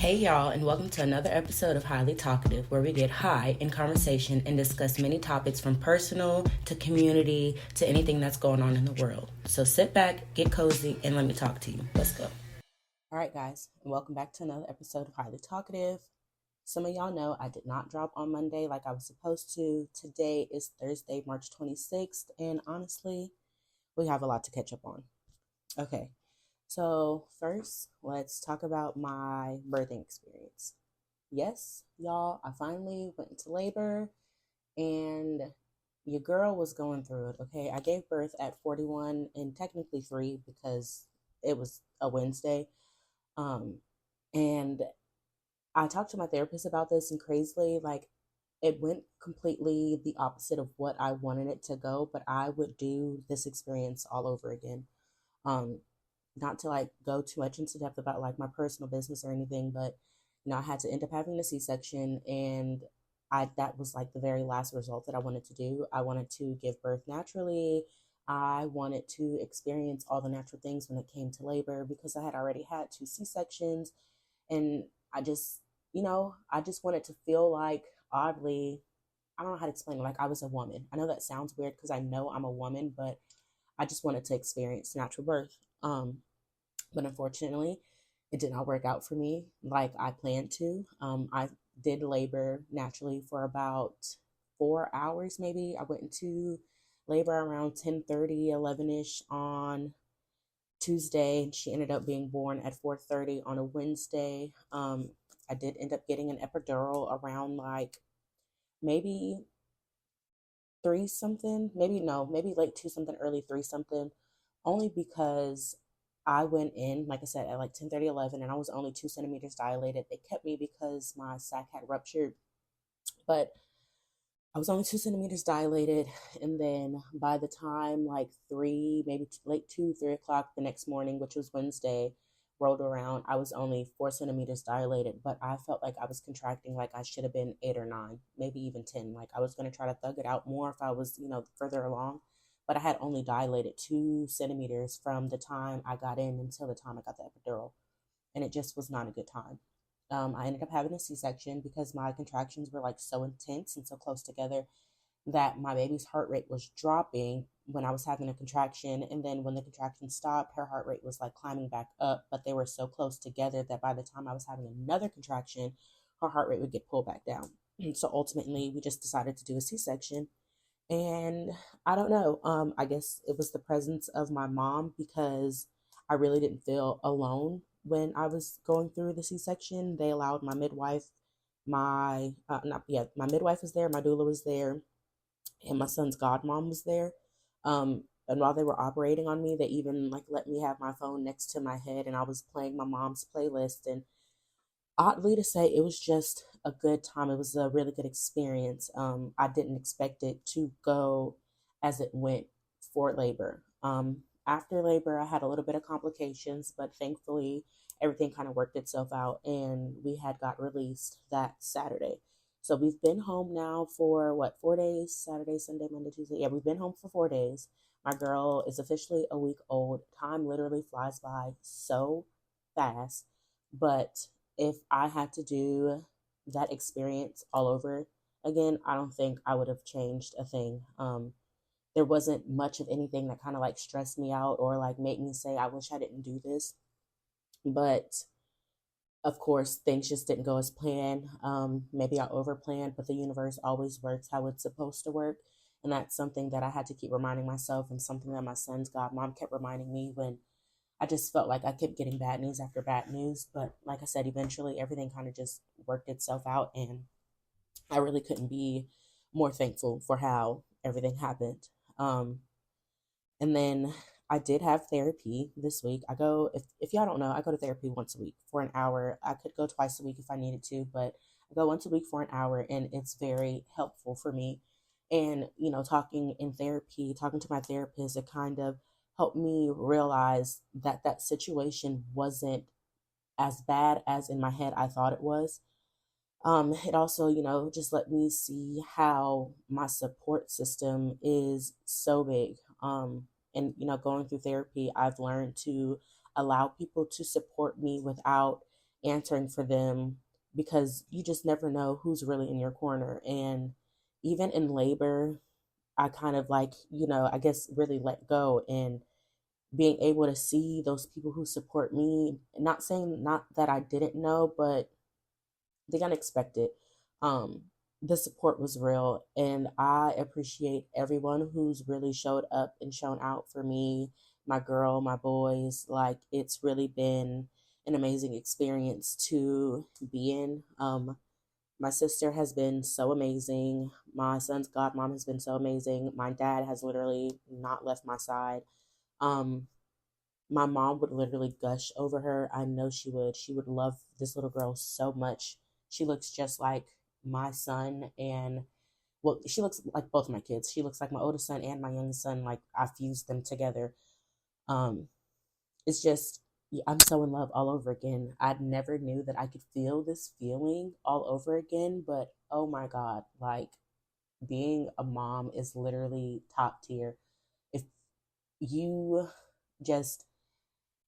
Hey y'all, and welcome to another episode of Highly Talkative, where we get high in conversation and discuss many topics from personal to community to anything that's going on in the world. So sit back, get cozy, and let me talk to you. Let's go. All right, guys, and welcome back to another episode of Highly Talkative. Some of y'all know I did not drop on Monday like I was supposed to. Today is Thursday, March 26th, and honestly, we have a lot to catch up on. Okay. So first, let's talk about my birthing experience. Yes, y'all, I finally went into labor and your girl was going through it, okay? I gave birth at 41 and technically 3 because it was a Wednesday. And I talked to my therapist about this and crazily, like, it went completely the opposite of what I wanted it to go, but I would do this experience all over again. Um, Not to like go too much into depth about like my personal business or anything, but I had to end up having a C-section, and I that was like the very last result that I wanted to do. I wanted to give birth naturally. I wanted to experience all the natural things when it came to labor because I had already had 2 C-sections, and I just wanted to feel like, oddly, I don't know how to explain it, like I was a woman. I know that sounds weird because I know I'm a woman, but I just wanted to experience natural birth. But unfortunately, it did not work out for me like I planned to. I did labor naturally for about 4 hours, maybe. I went into labor around 10:30, 11-ish on Tuesday. She ended up being born at 4:30 on a Wednesday. I did end up getting an epidural around like maybe 3 something, maybe no, maybe late 2 something, early 3 something, only because I went in, like I said, at like 10:30, 11, and I was only 2 centimeters dilated. They kept me because my sac had ruptured, but I was only 2 centimeters dilated. And then by the time like 3 o'clock the next morning, which was Wednesday, rolled around, I was only 4 centimeters dilated, but I felt like I was contracting like I should have been 8 or 9, maybe even 10. Like I was going to try to thug it out more if I was, further along. But I had only dilated 2 centimeters from the time I got in until the time I got the epidural. And it just was not a good time. I ended up having a C-section because my contractions were like so intense and so close together that my baby's heart rate was dropping when I was having a contraction. And then when the contraction stopped, her heart rate was like climbing back up, but they were so close together that by the time I was having another contraction, her heart rate would get pulled back down. And so ultimately, we just decided to do a C-section. And I don't know, I guess it was the presence of my mom because I really didn't feel alone when I was going through the C-section. They allowed my midwife, my midwife was there, my doula was there, and my son's godmom was there. And while they were operating on me, they even like let me have my phone next to my head, and I was playing my mom's playlist. And oddly to say, it was just a good time. It was a really good experience. I didn't expect it to go as it went for labor. After labor, I had a little bit of complications, but thankfully, everything kind of worked itself out, and we had got released that Saturday. So we've been home now for what, 4 days? Saturday, Sunday, Monday, Tuesday. Yeah, we've been home for 4 days. My girl is officially a week old. Time literally flies by so fast, but if I had to do that experience all over again, I don't think I would have changed a thing. There wasn't much of anything that kind of like stressed me out or like made me say, I wish I didn't do this. But of course, things just didn't go as planned. Maybe I overplanned, but the universe always works how it's supposed to work. And that's something that I had to keep reminding myself, and something that my son's godmom kept reminding me when I just felt like I kept getting bad news after bad news. But like I said, eventually everything kind of just worked itself out. And I really couldn't be more thankful for how everything happened. Um, and then I did have therapy this week. If y'all don't know, I go to therapy once a week for an hour. I could go twice a week if I needed to, but I go once a week for an hour, and it's very helpful for me. And, talking in therapy, talking to my therapist, it kind of helped me realize that that situation wasn't as bad as in my head I thought it was. It also, just let me see how my support system is so big. And, going through therapy, I've learned to allow people to support me without answering for them, because you just never know who's really in your corner. And even in labor, I kind of like, I guess really let go, and being able to see those people who support me, not saying not that I didn't know, but the unexpected. Um, the support was real, and I appreciate everyone who's really showed up and shown out for me, my girl, my boys. Like, it's really been an amazing experience to be in. My sister has been so amazing. My son's godmom has been so amazing. My dad has literally not left my side. Um, my mom would literally gush over her. I know she would. She would love this little girl so much. She looks just like my son, and well, she looks like both my kids. She looks like my oldest son and my youngest son. Like, I fused them together. Um, it's just, I'm so in love all over again. I never knew that I could feel this feeling all over again, but oh my God, like, being a mom is literally top tier. If you just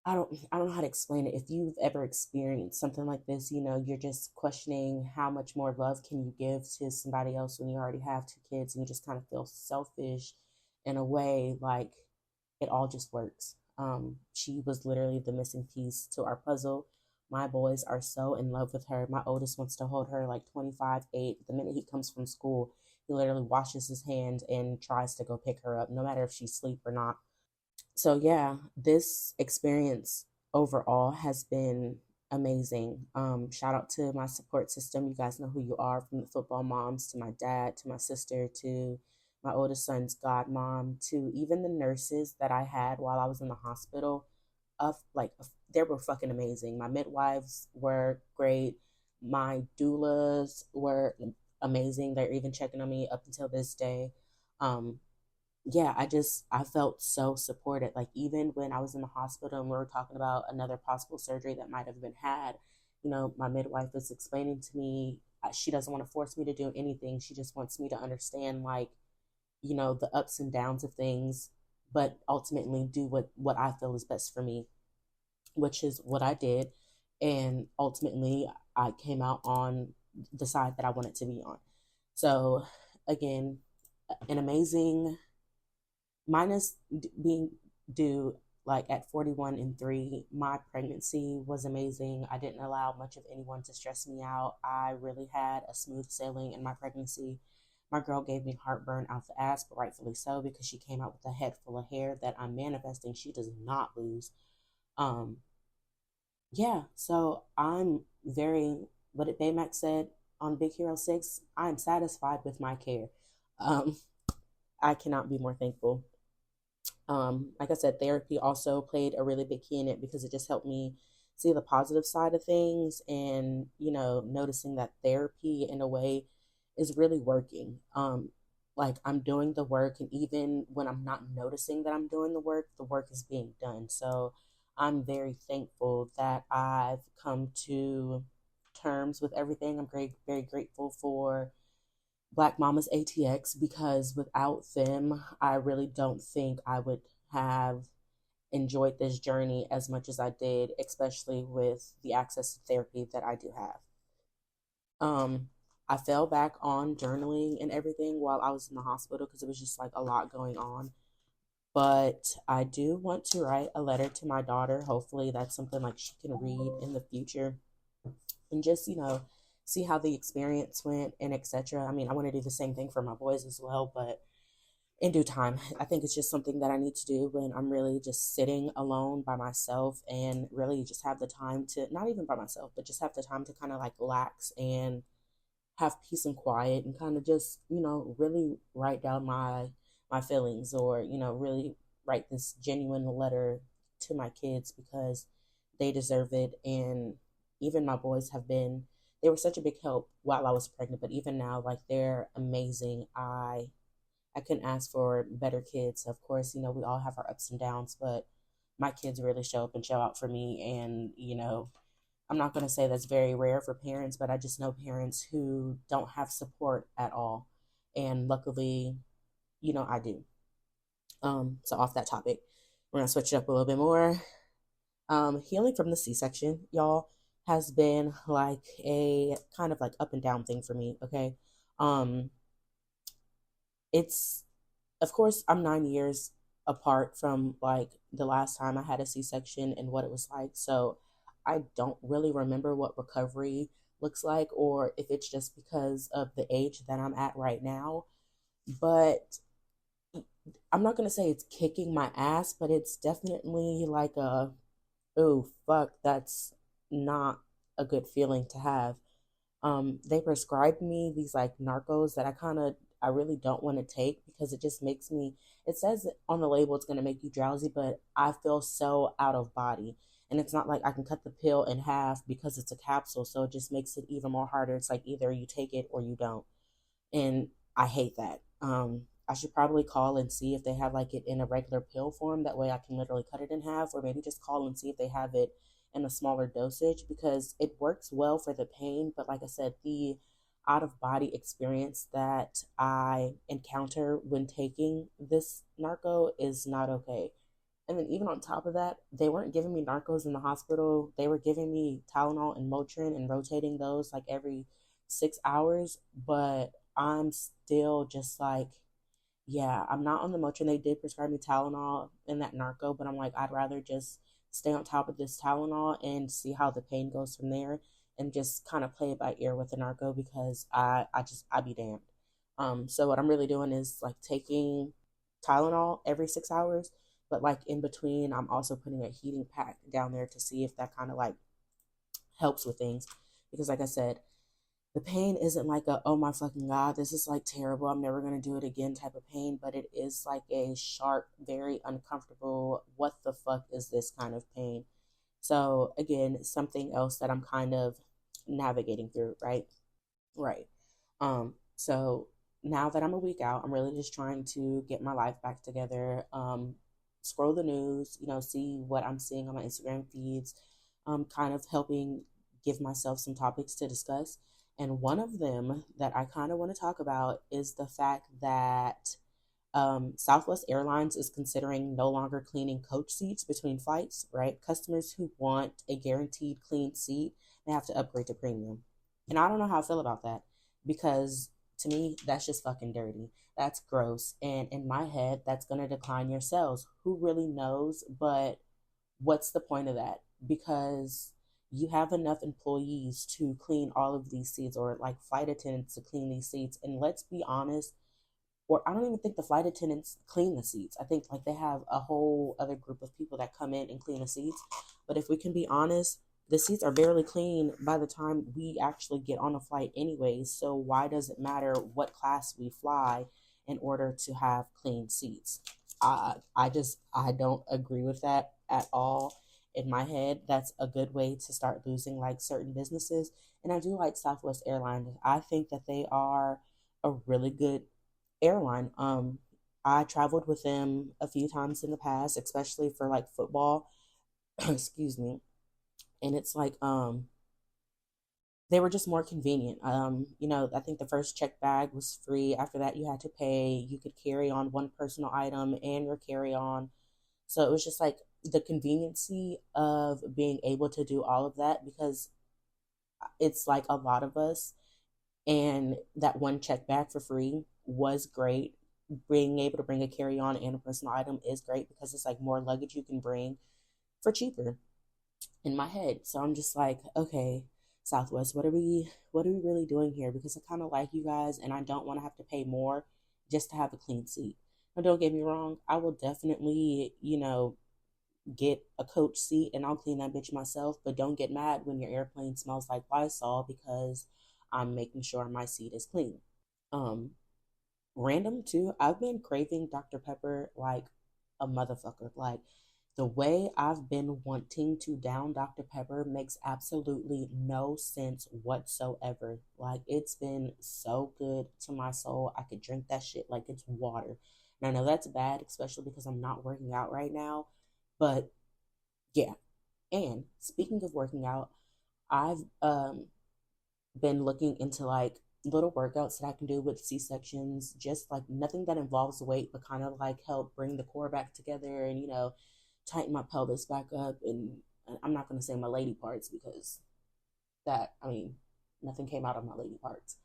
I don't know how to explain it. If you've ever experienced something like this, you're just questioning how much more love can you give to somebody else when you already have two kids, and you just kind of feel selfish in a way. Like, it all just works. She was literally the missing piece to our puzzle. My boys are so in love with her. My oldest wants to hold her like 25/8. The minute he comes from school, he literally washes his hands and tries to go pick her up, no matter if she's asleep or not. So yeah, this experience overall has been amazing. Shout out to my support system. You guys know who you are, from the football moms to my dad to my sister to my oldest son's godmom to even the nurses that I had while I was in the hospital. They were fucking amazing. My midwives were great. My doulas were amazing. They're even checking on me up until this day. Um, yeah, I felt so supported. Like, even when I was in the hospital and we were talking about another possible surgery that might have been had, my midwife was explaining to me, she doesn't want to force me to do anything. She just wants me to understand, like, the ups and downs of things, but ultimately do what I feel is best for me, which is what I did. And ultimately, I came out on the side that I wanted to be on. So, again, an amazing, minus being due like at 41 and 3. My pregnancy was amazing. I didn't allow much of anyone to stress me out. I really had a smooth sailing in my pregnancy. My girl gave me heartburn out the ass, but rightfully so, because she came out with a head full of hair that I'm manifesting she does not lose. um yeah, so I'm very, what did Baymax said on Big Hero 6, I'm satisfied with my care. um I cannot be more thankful. Like I said, therapy also played a really big key in it, because it just helped me see the positive side of things, and, noticing that therapy in a way is really working. Like, I'm doing the work, and even when I'm not noticing that I'm doing the work is being done. So I'm very thankful that I've come to terms with everything. I'm very, very grateful for Black Mamas ATX, because without them, I really don't think I would have enjoyed this journey as much as I did, especially with the access to therapy that I do have. Um, I fell back on journaling and everything while I was in the hospital, because it was just like a lot going on. But I do want to write a letter to my daughter. Hopefully, that's something like she can read in the future, and just, see how the experience went and etc. I mean, I want to do the same thing for my boys as well, but in due time. I think it's just something that I need to do when I'm really just sitting alone by myself, and really just have the time to, not even by myself, but just have the time to kind of like relax and have peace and quiet, and kind of just, really write down my feelings, or, really write this genuine letter to my kids, because they deserve it. And even my boys they were such a big help while I was pregnant, but even now, like, they're amazing. I couldn't ask for better kids. Of course, we all have our ups and downs, but my kids really show up and show out for me. And, I'm not going to say that's very rare for parents, but I just know parents who don't have support at all. And luckily, I do. So off that topic, we're going to switch it up a little bit more. Healing from the C-section, y'all. has been like a kind of like up and down thing for me. Okay. Um, it's, of course, I'm 9 years apart from like the last time I had a C-section and what it was like. So I don't really remember what recovery looks like, or if it's just because of the age that I'm at right now. But I'm not going to say it's kicking my ass, but it's definitely like a, oh, fuck, that's not a good feeling to have. They prescribed me these like narcos that I really don't want to take because it just makes me, it says on the label it's going to make you drowsy, but I feel so out of body. And it's not like I can cut the pill in half because it's a capsule. So it just makes it even more harder. It's like either you take it or you don't, and I hate that. I should probably call and see if they have like it in a regular pill form. That way I can literally cut it in half, or maybe just call and see if they have it in a smaller dosage because it works well for the pain. But like I said, the out of body experience that I encounter when taking this narco is not okay. And then even on top of that, they weren't giving me narcos in the hospital. They were giving me Tylenol and Motrin and rotating those like every 6 hours. But I'm still just like, yeah, I'm not on the Motrin. They did prescribe me Tylenol and that narco, but I'm like, I'd rather just stay on top of this Tylenol and see how the pain goes from there and just kind of play it by ear with the narco because I be damned. So what I'm really doing is like taking Tylenol every 6 hours, but like in between, I'm also putting a heating pack down there to see if that kind of like helps with things. Because like I said, the pain isn't like a, oh my fucking God, this is like terrible, I'm never going to do it again type of pain, but it is like a sharp, very uncomfortable, what the fuck is this kind of pain. So again, something else that I'm kind of navigating through, right? Right. So now that I'm a week out, I'm really just trying to get my life back together. Scroll the news, see what I'm seeing on my Instagram feeds, kind of helping give myself some topics to discuss. And one of them that I kind of want to talk about is the fact that Southwest Airlines is considering no longer cleaning coach seats between flights, right? Customers who want a guaranteed clean seat, they have to upgrade to premium. And I don't know how I feel about that because to me, that's just fucking dirty. That's gross. And in my head, that's going to decline your sales. Who really knows? But what's the point of that? Because you have enough employees to clean all of these seats or like flight attendants to clean these seats. And let's be honest, or I don't even think the flight attendants clean the seats. I think like they have a whole other group of people that come in and clean the seats. But if we can be honest, the seats are barely clean by the time we actually get on a flight anyways. So why does it matter what class we fly in order to have clean seats? I don't agree with that at all. In my head, that's a good way to start losing like certain businesses. And I do like Southwest Airlines. I think that they are a really good airline. I traveled with them a few times in the past, especially for like football. Excuse me. And it's like they were just more convenient. I think the first check bag was free. After that, you had to pay. You could carry on one personal item and your carry on. So it was just like the conveniency of being able to do all of that because it's like a lot of us, and that one check bag for free was great. Being able to bring a carry on and a personal item is great because it's like more luggage you can bring for cheaper in my head. So I'm just like, okay, Southwest, what are we really doing here? Because I kind of like you guys and I don't want to have to pay more just to have a clean seat. Now don't get me wrong, I will definitely, get a coach seat and I'll clean that bitch myself, but don't get mad when your airplane smells like Lysol because I'm making sure my seat is clean. Um, Random too, I've been craving Dr. Pepper like a motherfucker. Like the way I've been wanting to down Dr. Pepper makes absolutely no sense whatsoever. Like it's been so good to my soul. I could drink that shit like it's water. And I know that's bad, especially because I'm not working out right now. But yeah. And speaking of working out, I've been looking into like little workouts that I can do with C sections, just like nothing that involves weight, but kind of like help bring the core back together and, tighten my pelvis back up. And I'm not going to say my lady parts because that, I mean, nothing came out of my lady parts.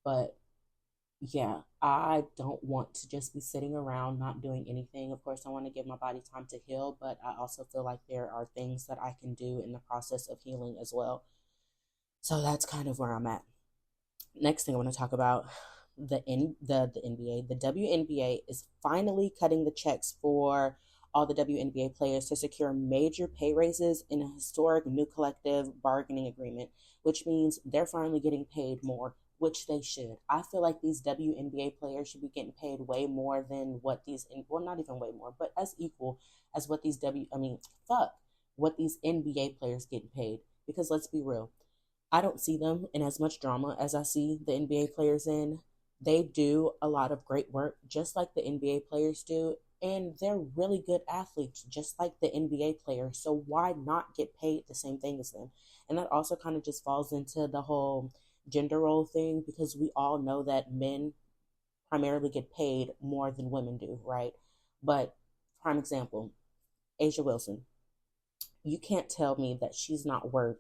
But yeah, I don't want to just be sitting around not doing anything. Of course, I want to give my body time to heal, but I also feel like there are things that I can do in the process of healing as well. So that's kind of where I'm at. Next thing I want to talk about, the NBA. The WNBA is finally cutting the checks for all the WNBA players to secure major pay raises in a historic new collective bargaining agreement, which means they're finally getting paid more, which they should. I feel like these WNBA players should be getting paid way more than what these, well, not even way more, but as equal as what these what these NBA players getting paid. Because let's be real, I don't see them in as much drama as I see the NBA players in. They do a lot of great work, just like the NBA players do, and they're really good athletes, just like the NBA players. So why not get paid the same thing as them? And that also kind of just falls into the whole gender role thing, because we all know that men primarily get paid more than women do, right? But prime example, Asia Wilson. You can't tell me that she's not worth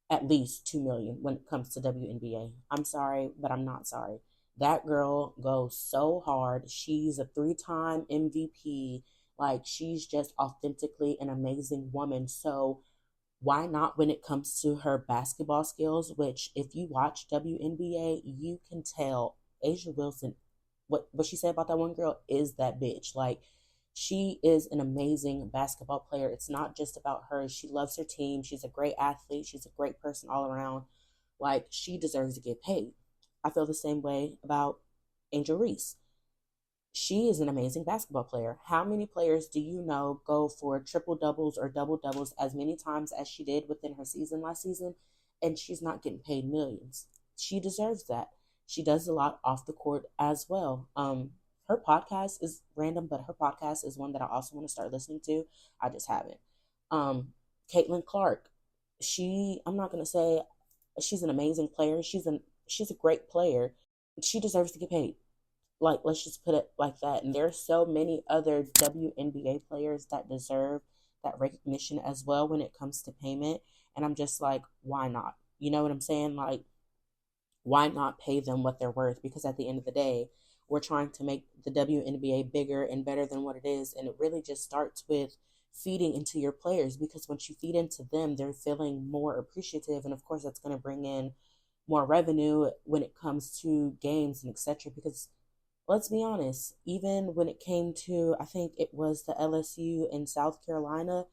at least 2 million when it comes to WNBA. I'm sorry, but I'm not sorry. That girl goes so hard. She's a 3-time MVP. Like, she's just authentically an amazing woman. So why not when it comes to her basketball skills, which if you watch WNBA, you can tell Asia Wilson, what she said about that one girl is that bitch. Like, she is an amazing basketball player. It's not just about her. She loves her team. She's a great athlete. She's a great person all around. Like, she deserves to get paid. I feel the same way about Angel Reese. She is an amazing basketball player. How many players do you know go for triple doubles or double doubles as many times as she did within her season last season, and she's not getting paid millions? She deserves that. She does a lot off the court as well. Her podcast is random, but her podcast is one that I also want to start listening to. I just haven't. Um, Caitlin Clark. I'm not gonna say she's an amazing player. She's a great player. She deserves to get paid. Like, let's just put it like that. And there's so many other WNBA players that deserve that recognition as well when it comes to payment. And I'm just like, why not? You know what I'm saying? Like, why not pay them what they're worth? Because at the end of the day, we're trying to make the WNBA bigger and better than what it is. And it really just starts with feeding into your players, because once you feed into them, they're feeling more appreciative. And of course, that's going to bring in more revenue when it comes to games and etc. Because let's be honest, even when it came to, I think it was the LSU in South Carolina,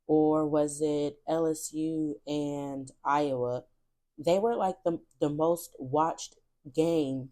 or was it LSU and Iowa? They were like the most watched game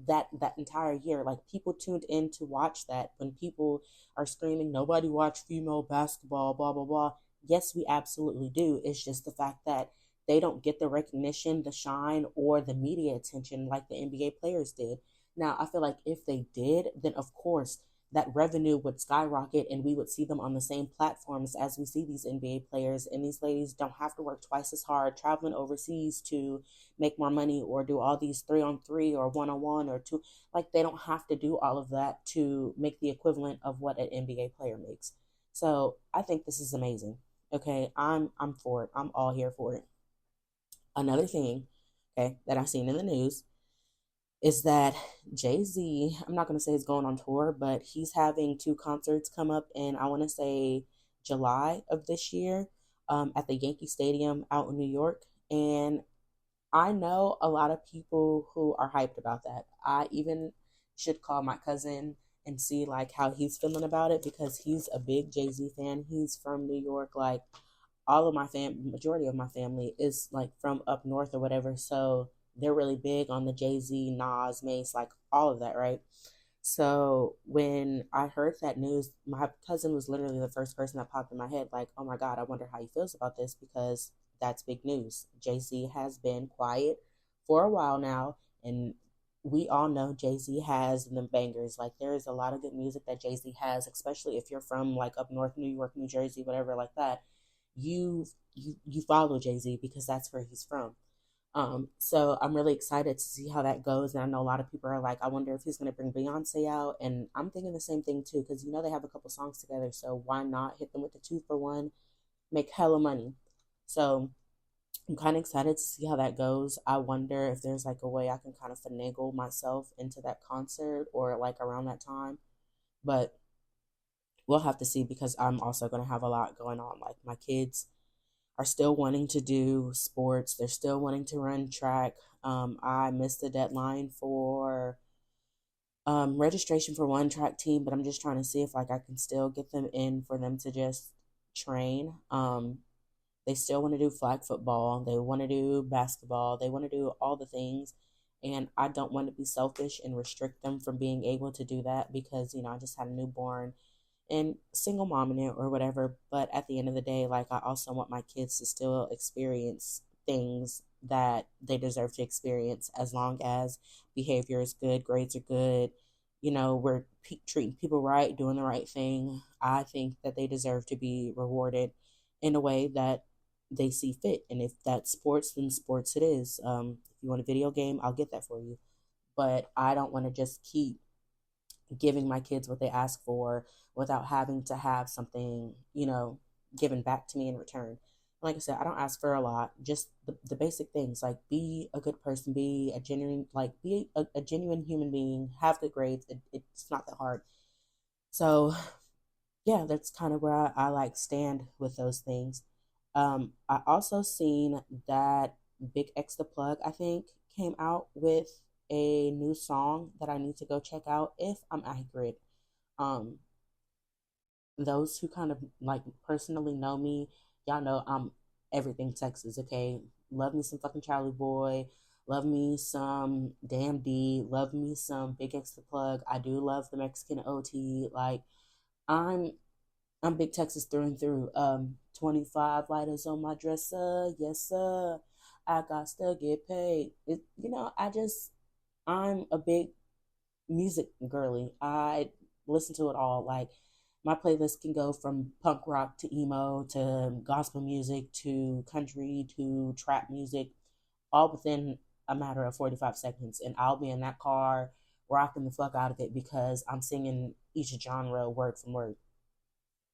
that entire year. Like, people tuned in to watch that. When people are screaming, nobody watched female basketball, blah blah blah. Yes, we absolutely do. It's just the fact that they don't get the recognition, the shine, or the media attention like the NBA players did. Now, I feel like if they did, then of course that revenue would skyrocket and we would see them on the same platforms as we see these NBA players. And these ladies don't have to work twice as hard traveling overseas to make more money, or do all these 3-on-3 or 1-on-1 or two. Like, they don't have to do all of that to make the equivalent of what an NBA player makes. So I think this is amazing. Okay, I'm for it. I'm all here for it. Another thing, okay, that I've seen in the news is that Jay-Z, I'm not going to say he's going on tour, but he's having 2 concerts come up in, I want to say, July of this year, at the Yankee Stadium out in New York. And I know a lot of people who are hyped about that. I even should call my cousin and see like how he's feeling about it, because he's a big Jay-Z fan. He's from New York. Like, all of my majority of my family is like from up north or whatever. So they're really big on the Jay-Z, Nas, Mace, like all of that, right? So when I heard that news, my cousin was literally the first person that popped in my head, like, oh my God, I wonder how he feels about this, because that's big news. Jay-Z has been quiet for a while now, and we all know Jay-Z has the bangers. Like, there is a lot of good music that Jay-Z has, especially if you're from like up north, New York, New Jersey, whatever like that. You follow Jay-Z because that's where he's from. So I'm really excited to see how that goes. And I know a lot of people are like, I wonder if he's going to bring Beyonce out. And I'm thinking the same thing too, because they have a couple songs together. So why not hit them with the 2-for-1, make hella money? So I'm kind of excited to see how that goes. I wonder if there's like a way I can kind of finagle myself into that concert or like around that time. But we'll have to see because I'm also going to have a lot going on. Like my kids are still wanting to do sports, they're still wanting to run track. I missed the deadline for registration for one track team, but I'm just trying to see if like I can still get them in for them to just train. They still want to do flag football. They want to do basketball. They want to do all the things. And I don't want to be selfish and restrict them from being able to do that because, I just had a newborn and single mom in it or whatever. But at the end of the day, like I also want my kids to still experience things that they deserve to experience as long as behavior is good, grades are good, we're treating people right, doing the right thing. I think that they deserve to be rewarded in a way that they see fit. And if that's sports, then sports it is. If you want a video game, I'll get that for you. But I don't want to just keep giving my kids what they ask for without having to have something, given back to me in return. Like I said, I don't ask for a lot, just the basic things like be a good person, be a genuine, like be a genuine human being, have good grades. It's not that hard. So yeah, that's kind of where I like stand with those things. I also seen that Big X the Plug, I think, came out with a new song that I need to go check out if I'm accurate. Um, those who kind of like personally know me, y'all know I'm everything Texas, okay? Love me some fucking Charlie Boy, love me some Damn D, love me some Big X the Plug. I do love the Mexican OT. Like I'm I'm big Texas through and through. 25 lighters on my dresser, yes sir. I got to get paid. I'm a big music girly. I listen to it all. Like my playlist can go from punk rock to emo to gospel music to country to trap music, all within a matter of 45 seconds. And I'll be in that car rocking the fuck out of it because I'm singing each genre word from word.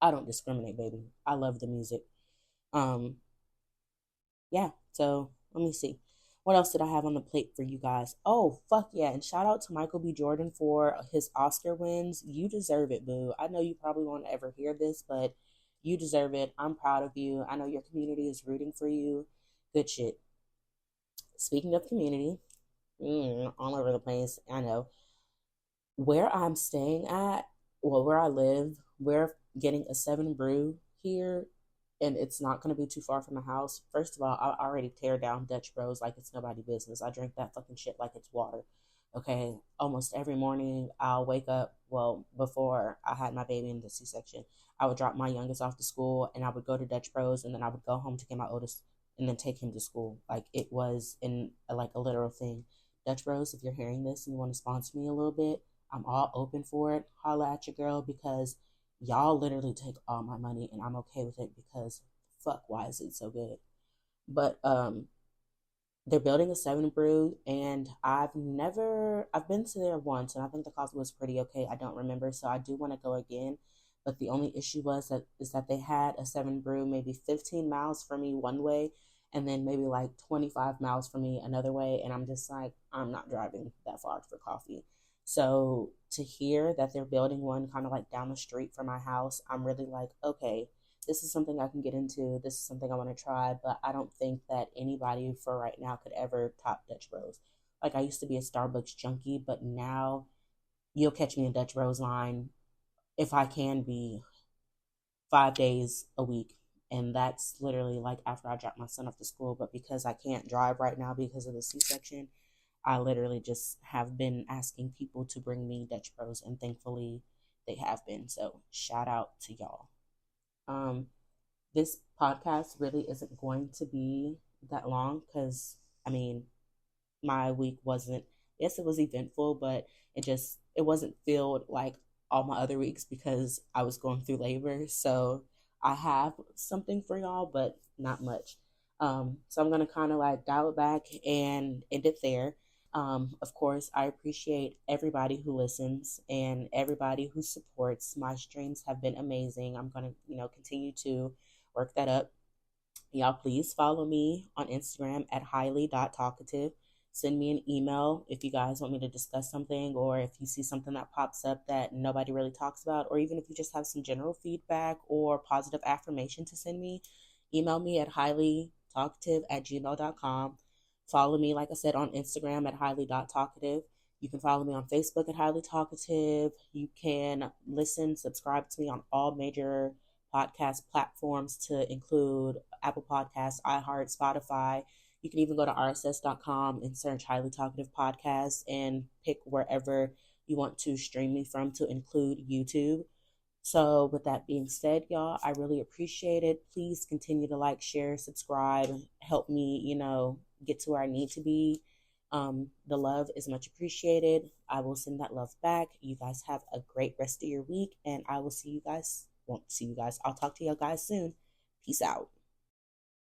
I don't discriminate, baby. I love the music. Um, yeah, so let me see. What else did I have on the plate for you guys? Oh, fuck yeah. And shout out to Michael B. Jordan for his Oscar wins. You deserve it, boo. I know you probably won't ever hear this, but you deserve it. I'm proud of you. I know your community is rooting for you. Good shit. Speaking of community, all over the place, I know. Where I'm staying at, well, where I live, we're getting a seven brew here, and it's not going to be too far from the house. First of all, I already tear down Dutch Bros like it's nobody business. I drink that fucking shit like it's water. Okay, almost every morning I'll wake up. Well, before I had my baby in the C-section, I would drop my youngest off to school, and I would go to Dutch Bros, and then I would go home to get my oldest, and then take him to school. Like it was in like a literal thing. Dutch Bros, if you're hearing this and you want to sponsor me a little bit, I'm all open for it. Holla at your girl because y'all literally take all my money and I'm okay with it because fuck, why is it so good? But they're building a seven brew and I've been to there once and I think the coffee was pretty okay. I don't remember, so I do want to go again. But the only issue is that they had a seven brew maybe 15 miles from me one way and then maybe like 25 miles from me another way, and I'm just like, I'm not driving that far for coffee. So to hear that they're building one kind of like down the street from my house, I'm really like, okay, this is something I can get into. This is something I want to try, but I don't think that anybody for right now could ever top Dutch Bros. Like I used to be a Starbucks junkie, but now you'll catch me in Dutch Bros line if I can be 5 days a week. And that's literally like after I drop my son off to school. But because I can't drive right now because of the C-section, I literally just have been asking people to bring me Dutch Bros, and thankfully they have been. So shout out to y'all. Um, this podcast really isn't going to be that long because I mean my week wasn't, yes, it was eventful, but it wasn't filled like all my other weeks because I was going through labor. So I have something for y'all, but not much. So I'm gonna kind of like dial it back and end it there. Of course, I appreciate everybody who listens and everybody who supports. My streams have been amazing. I'm gonna, continue to work that up. Y'all, please follow me on Instagram at highly.talkative. Send me an email if you guys want me to discuss something, or if you see something that pops up that nobody really talks about, or even if you just have some general feedback or positive affirmation to send me. Email me at highlytalkative@gmail.com. Follow me, like I said, on Instagram at highly.talkative. You can follow me on Facebook at Highly Talkative. You can subscribe to me on all major podcast platforms to include Apple Podcasts, iHeart, Spotify. You can even go to rss.com and search Highly Talkative Podcast and pick wherever you want to stream me from, to include YouTube. So, with that being said, y'all, I really appreciate it. Please continue to like, share, subscribe, help me, get to where I need to be. The love is much appreciated. I will send that love back. You guys have a great rest of your week, and I will see you guys. Won't see you guys. I'll talk to you guys soon. Peace out.